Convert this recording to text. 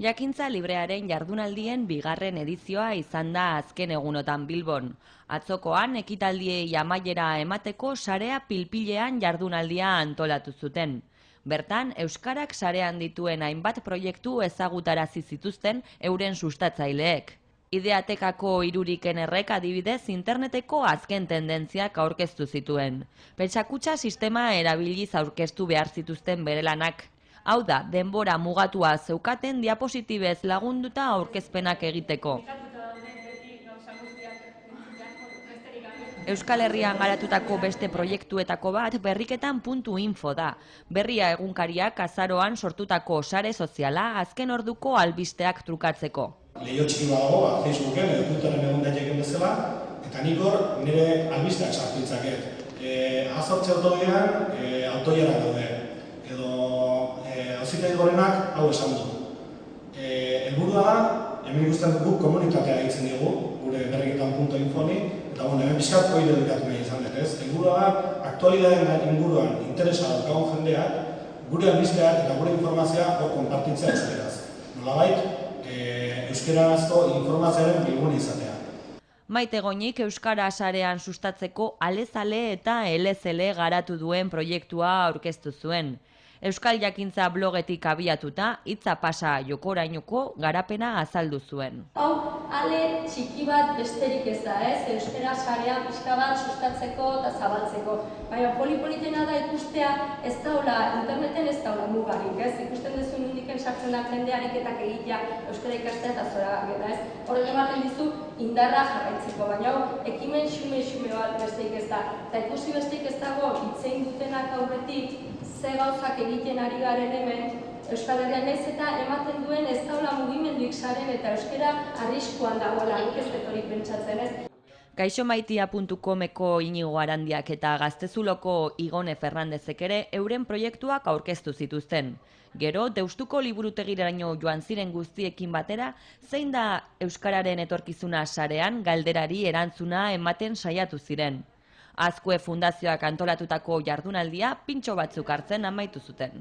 Jakintza librearen jardunaldien bigarren edizioa izan da azken egunotan Bilbon. Atzokoan ekitaldiei amaiera emateko sarea pilpilean jardunaldia antolatu zuten. Bertan, euskarak sarean dituen hainbat proiektu ezagutarazi zituzten euren sustatzaileek. Ideatekako Irurikenerrek adibidez interneteko azken tendentziak aurkeztu zituen. Pentsakutxa sistema erabiliz aurkeztu behar zituzten bere lanak. Hau da, denbora mugatua zeukaten diapositibez lagunduta aurkezpenak egiteko. Euskal Herrian garatutako beste proiektuetako bat berriketan.info da. Berria egunkariak azaroan sortutako sare soziala azken orduko albisteak trukatzeko. Leio txiki badago, Facebooken edo Twitteren egun daiteken bezala, eta nik hor nire albisteak sartu ditzaket. Azortze autobidean autoiara daude, edo auzitegi gorenak hau esan du. Helburua da, hemen ikusten guk komunitatea egiten digu, gure berriketan.infoni, eta hemen bizkat hori dedikatu nahi izan dut, ez? Helburua da, aktualitateen inguruan interesa daukagun jendeak, gure albisteak eta gure informazioa hor konpartitzea euskeraz. Nolabait, euskerazko informazioaren bilgune izatea. Maite Goñik euskara sarean sustatzeko alezale eta elezele garatu duen proiektua aurkeztu zuen. Euskal Jakintza blogetik abiatuta, hitza pasa jokorainoko garapena azaldu zuen. Hau, ale txiki bat besterik ez da, ez? Euskara sarea pixka bat sustatzeko eta zabaltzeko. Baina polipolitena da ikustea ez daula, interneten ez daula mugarik, ez? Ikusten duzu nondiken sartzen da jende ariketak egitea euskara ikastea eta zoragarria da, ez? Horrek ematen dizu indarra jarraitzeko, baina hau, ekimen xume bat besterik ez da. Eta ikusi besterik ez dago, hitzein dutenak aurretik, ze gauzak egiten ari garen hemen, Euskal Herrian naiz eta ematen duen ez daula mugimenduik saren eta euskara arriskuan dagoela, nik ez dut hori pentsatzen, ez? Kaixomaitia.comeko Inigo Arandiak eta Gaztezuloko Igone Fernandezek ere euren proiektuak aurkeztu zituzten. Gero, Deustuko liburutegiraino joan ziren guztiekin batera, zein da euskararen etorkizuna sarean galderari erantzuna ematen saiatu ziren. Azkue Fundazioak antolatutako jardunaldia pintxo batzuk hartzen amaitu zuten.